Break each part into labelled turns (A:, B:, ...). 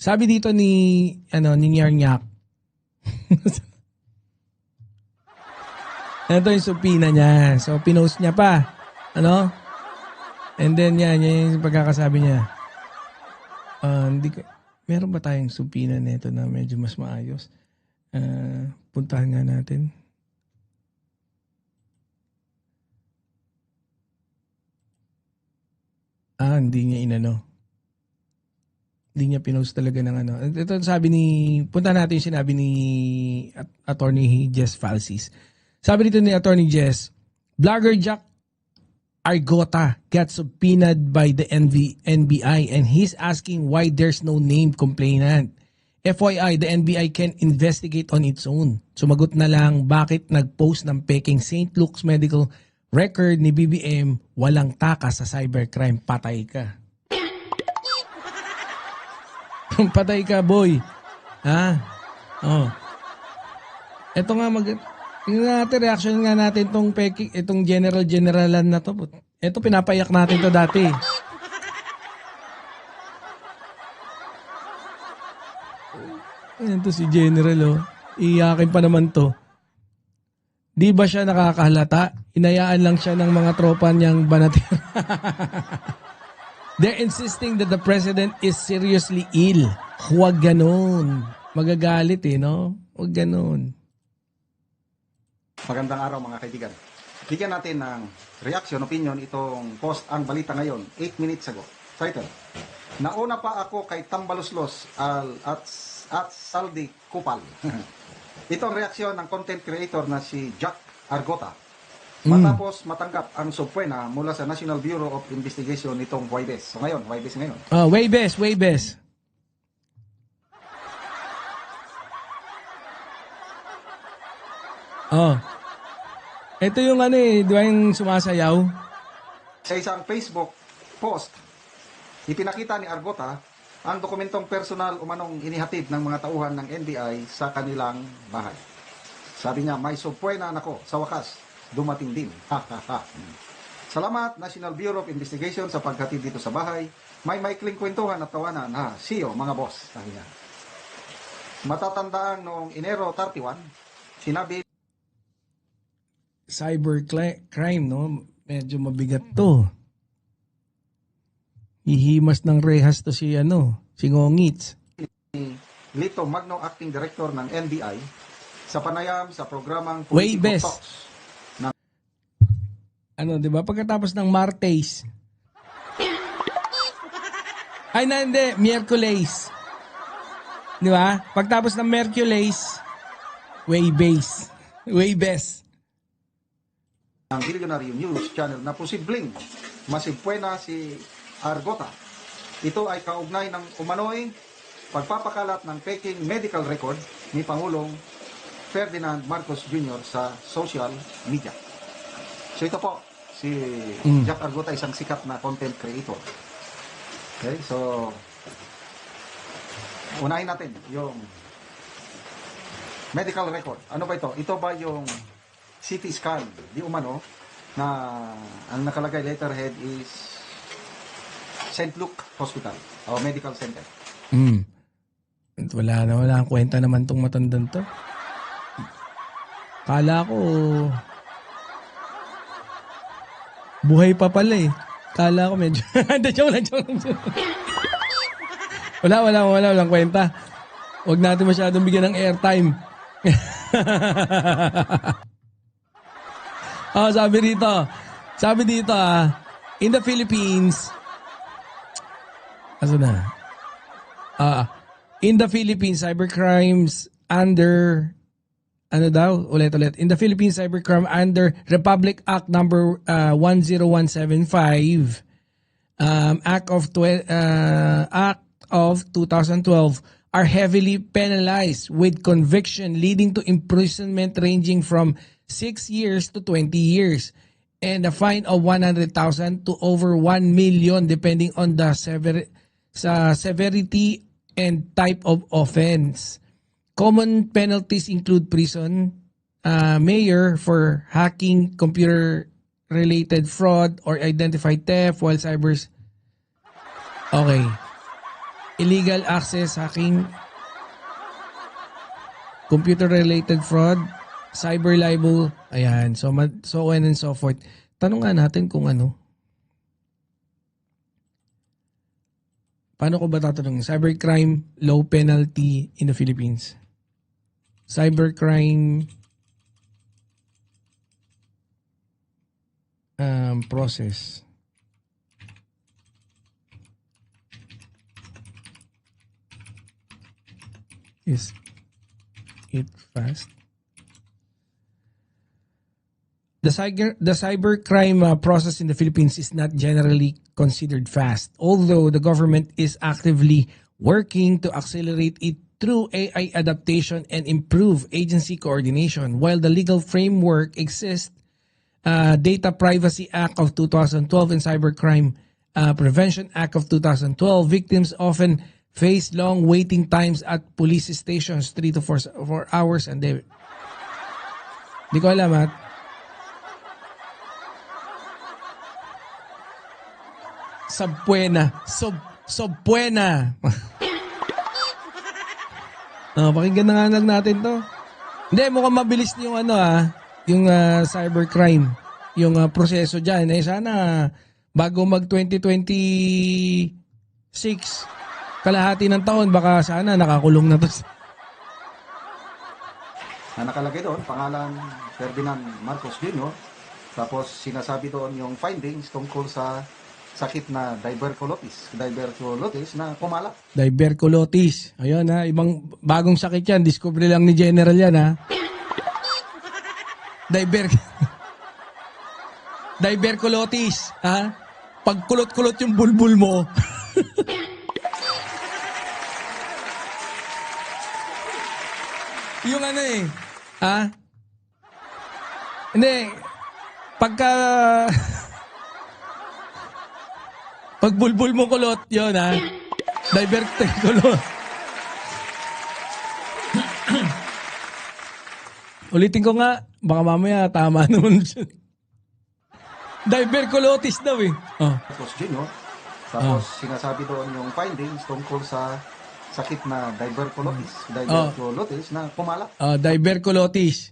A: Sabi dito ni Nyarnyak. Ito yung subpoena niya. So, pinost niya pa. Ano? And then, yan yung pagkakasabi niya. Meron ba tayong subpoena nito na medyo mas maayos? Puntahan nga natin. Hindi niya inano. Hindi niya pinost talaga ng ano. Ito sabi punta natin yung sinabi ni Attorney Jess Falsis. Sabi dito ni Attorney Jess, Vlogger Jack Argota got subpoenaed by the NBI and he's asking why there's no named complainant. FYI, the NBI can investigate on its own. Sumagot na lang bakit nag-post ng peking St. Luke's medical record ni BBM, walang takas sa cybercrime, patay ka. Patay ka, boy. Ha? Oh. Ito nga reaction nga natin itong generalan na to. Ito pinapayak natin to dati. Ito si General, oh. Iyakin pa naman to. Di ba siya nakakahalata? Inayaan lang siya ng mga tropa niyang banatir. They're insisting that the president is seriously ill. Huwag ganun. Magagalit no? Huwag ganun.
B: Magandang araw mga kaibigan. Bigyan natin ng reaction, opinion itong post ang balita ngayon, 8 minutes ago. Title, nauna pa ako kay Tambaluslos at Saldi Kupal. Ito ang reaksyon ng content creator na si Jack Argota. Matapos matanggap ang subpoena mula sa National Bureau of Investigation nitong Huwebes. So ngayon, Huwebes ngayon.
A: Huwebes. Ito yung di ba yung sumasayaw?
B: Sa isang Facebook post, ipinakita ni Argota ang dokumentong personal umanong inihatid ng mga tauhan ng NBI sa kanilang bahay. Sabi niya, may subpoena nako, sa wakas, dumating din. Salamat National Bureau of Investigation sa paghatid dito sa bahay. May maikling kwentuhan at tawanan. See you mga boss. Sabi niya. Matatandaan noong Enero 31, sinabi
A: cybercrime, no? Medyo mabigat to. Hihimas ng rehas to si Ngongits.
B: Lito Magno, Acting Director ng NBI, sa panayam sa programang
A: Huwebes.
B: Talks.
A: Di ba? Pagkatapos ng Martes. Hindi. Miyerkules. Di ba? Pagtapos ng Merkules, Huwebes.
B: Ang Billionaire News Channel na posibleng masibpuena si Argota. Ito ay kaugnay ng umano'y pagpapakalat ng peking medical record ni Pangulong Ferdinand Marcos Jr. sa social media. So ito po, si Jack Argota, isang sikat na content creator. Okay, so unahin natin yung medical record. Ano ba ito? Ito ba yung CT scan? Di umano na ang nakalagay letterhead is St. Luke Hospital o Medical Center.
A: Wala ang kwenta naman tong matandang to. Kala ko buhay pa pala eh. Kala ko medyo joke lang. Walang kwenta. Huwag natin masyadong bigyan ng airtime. Sabi dito in the Philippines, in the Philippines, cybercrimes under in the Philippines, cybercrime under Republic Act number 10175, Act of 2012 are heavily penalized with conviction leading to imprisonment ranging from 6 years to 20 years and a fine of 100,000 to over 1 million depending on the severity and type of offense. Common penalties include prison, mayor for hacking, computer-related fraud, or identified theft while cybers. Okay. illegal access, hacking, computer-related fraud, cyber libel, ayan, so on and so forth. Tanong nga natin kung ano. Paano ko ba tatanungin? Cybercrime, low penalty in the Philippines. Cybercrime process. Is it fast? The cybercrime process in the Philippines is not generally considered fast, although the government is actively working to accelerate it through AI adaptation and improve agency coordination. While the legal framework exists, Data Privacy Act of 2012 and Cybercrime Prevention Act of 2012, victims often face long waiting times at police stations, 3 to 4 hours, and they... Di ko alam, ha? Sobbuena. Pakinggan na nga lang natin to. Hindi, mukhang mabilis yung yung cybercrime, yung proseso dyan. Sana bago mag 2026, kalahati ng taon, baka sana nakakulong na to.
B: Na nakalagay doon, pangalan Ferdinand Marcos Jr. Tapos sinasabi doon yung findings tungkol sa sakit na diverculosis na kumalat.
A: Diverculosis. Ayun ibang bagong sakit yan. Discovery lang ni General yan Diverculosis. Pag kulot-kulot yung bulbul mo. Yung Hindi. Pagka... Pag bulbul mo kulot, yun Diverticulot. Ulitin ko nga, baka mamaya tama naman siya. Diverculotis daw
B: Marcos Jr. Tapos sinasabi doon yung findings tungkol sa sakit na diverculosis na kumalat.
A: Diverculotis.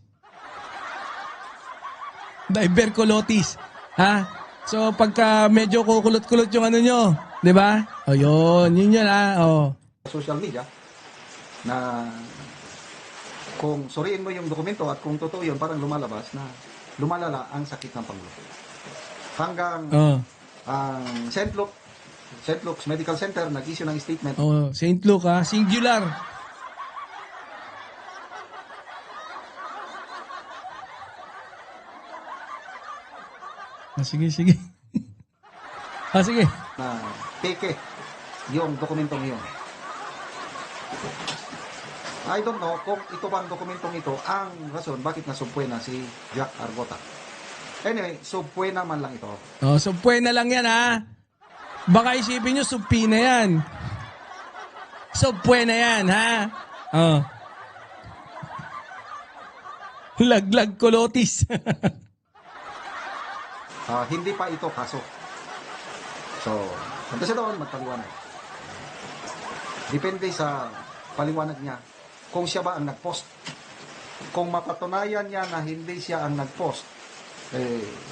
A: So, pagka medyo kukulot-kulot yung nyo, di ba? Yun yun
B: Social media na kung suriin mo yung dokumento at kung totoo yun, parang lumalabas na lumalala ang sakit ng Pangulo. Hanggang ang St. Luke's Medical Center nag-issue ng statement.
A: St. Luke singular. Sige. Sige.
B: Na peke yung dokumentong yun. I don't know kung ito bang dokumentong ito ang rason bakit nasubpuena si Jack Argota. Anyway, subpuena man lang ito.
A: Subpuena lang yan Baka isipin nyo, subpina yan. Subpuena yan Laglag kulotis.
B: Hindi pa ito kaso. So, punta siya doon, magpaliwanag. Depende sa paliwanag niya kung siya ba ang nag-post. Kung mapatunayan niya na hindi siya ang nag-post,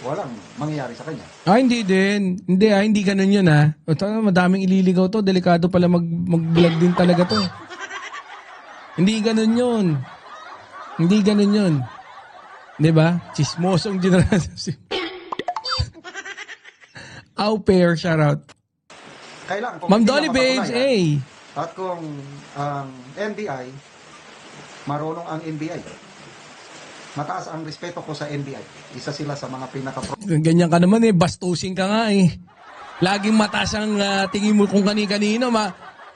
B: walang mangyayari sa kanya.
A: Hindi din. Hindi ganun yun madaming ililigaw to. Delikado pala mag-vlog din talaga to. Hindi ganun yun. Diba? Chismosong generation. Au pair, shoutout.
B: Kailangan kung
A: Ma'am
B: hindi
A: Dolly
B: na
A: Babes,
B: mapatunayan, at kung ang NBI, marunong ang NBI, mataas ang respeto ko sa NBI. Isa sila sa mga
A: Ganyan ka naman bastusin ka nga Laging mataas ang tingin mo kung kani-kanino.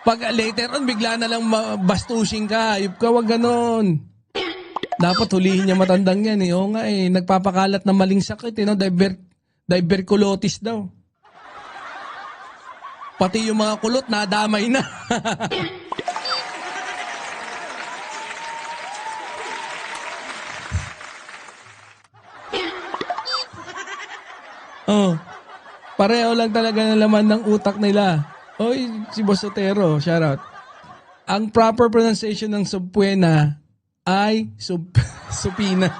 A: Pag later on, bigla na lang bastusin ka. Ayup ka, wag ganon. Dapat hulihin niya matandang yan Oo nga nagpapakalat ng maling sakit Diverculotis daw. Pati yung mga kulot, nadamay na. Pareho lang talaga ng laman ng utak nila. Oy, si Boss Sotero, shout out. Ang proper pronunciation ng subpuena ay supina.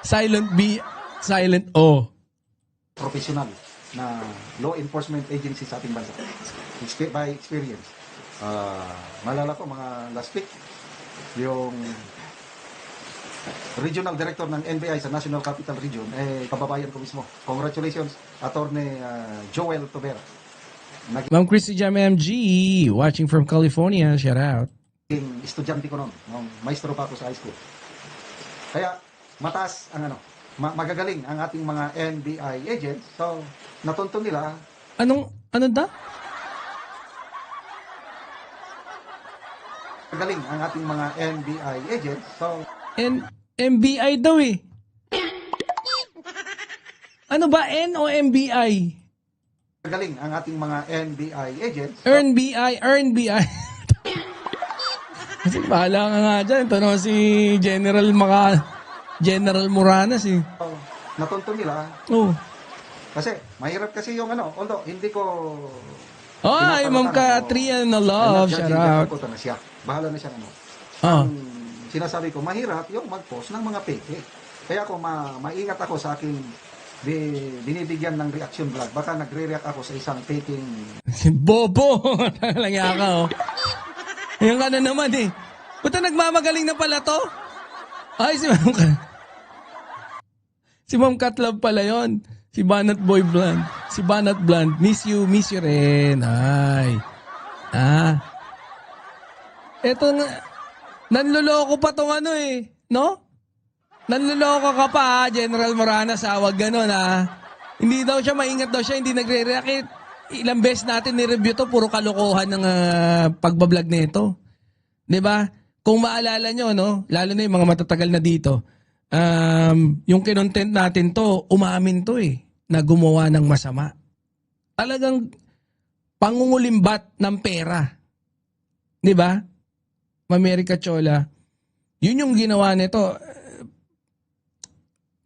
A: Silent B, silent O.
B: professional na law enforcement agency sa ating bansa. By experience. Malala ko mga last week, yung regional director ng NBI sa National Capital Region, kababayan ko mismo. Congratulations, Attorney Joel Tobera.
A: Ma'am Christy Jam MG, watching from California, shout out.
B: Naging estudyante ko noon, nung maestro pa ako sa high school. Kaya, mataas ang magagaling ang ating mga NBI agents. So, natuntun nila.
A: Ano da?
B: Magaling ang ating mga NBI agents. So,
A: MBI daw eh. Ano ba? N o MBI?
B: magaling ang ating mga NBI agents.
A: Earn BI. Kasi bahala ka nga dyan. Tanong si General Moranas eh.
B: So, natuntun nila.
A: Oh.
B: Kasi, mahirap kasi yung although hindi ko
A: Ay, Ma'am Katrian na love. Shout out.
B: Na siya. Bahala na siya
A: Oh.
B: Ang sinasabi ko, mahirap yung mag-post ng mga peke. Kaya ako, maingat ako sa aking binibigyan ng reaction vlog. Baka nagre-react ako sa isang faking.
A: Bobo! Langya ka, oh. Yung ka na naman, eh. Puta, nagmamagaling na pala to? Ay, si Ma'am Katlab pala yon. Si Banat Boy Bland. Si Banat Bland. Miss you rin. Ay. Eto nga. Nanloloko pa tong no? Nanloloko ka pa, General Moranas, wag ganon, Hindi daw siya, maingat daw siya, hindi nagre-react. Ilang beses natin ni-review to, puro kalokohan ng pagbablog nito. 'Di ba? Kung maalala nyo, no, lalo na yung mga matatagal na dito, yung kinontent natin to, umamin to na gumawa ng masama. Talagang pangungulimbat ng pera. 'Di ba? America Chola. Yun yung ginawa nito.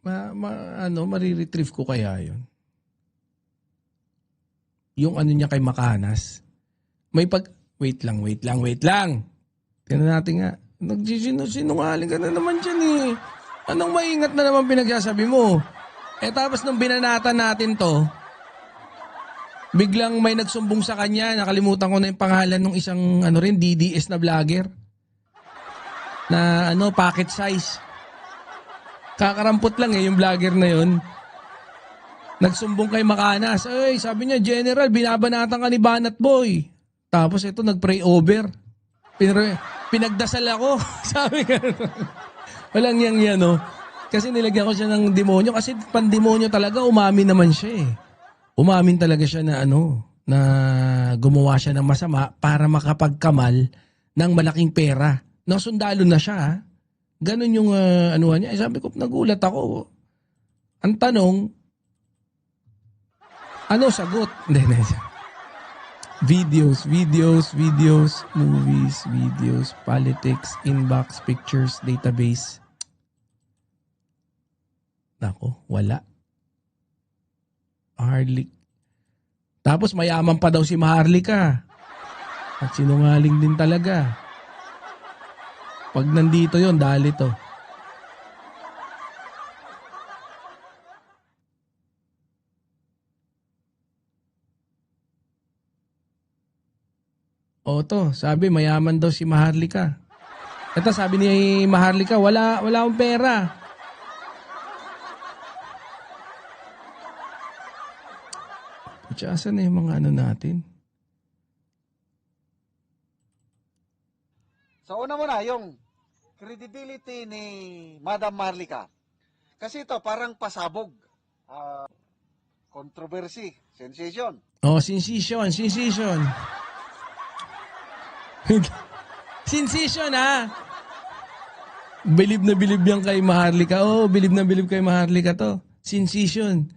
A: Mariretrieve ko kaya yun. Yung niya kay Makanas. Wait lang. Tingnan natin nga. Sinungaling ka na naman dyan eh. Anong maingat na naman pinagsasabi mo? Tapos nung binanatan natin to, biglang may nagsumbong sa kanya. Nakalimutan ko na yung pangalan ng isang DDS na vlogger. Na packet size. Kakarampot lang yung vlogger na yun. Nagsumbong kay Makanas. Ay, sabi niya, General, binabanatan ka ni Banat Boy. Tapos ito, nag-pray over. Pinagdasal ako. Sabi ka. Walang yan, no? Kasi nilagyan ko siya ng demonyo. Kasi pandemonyo talaga, umamin naman siya eh. Umamin talaga siya na na gumawa siya ng masama para makapagkamal ng malaking pera. Nasundalo na siya, Ganon yung niya. Sabi ko, nagulat ako. Ang tanong, sagot? Videos, movies, politics, inbox, pictures, database. Nako, wala. Hardly. Tapos mayaman pa daw si Maharlika. At sinungaling din talaga. Pag nandito yon, dali to. Sabi mayaman daw si Maharlika. Ito sabi ni Maharlika, wala akong pera. Asan na yung mga natin?
B: So una muna, yung credibility ni Madam Marlica. Kasi ito parang pasabog. Controversy, sensation.
A: Sensation. Sensation, Bilib na bilib yan kay Maharlika. Bilib na bilib kay Maharlika to. Sensation.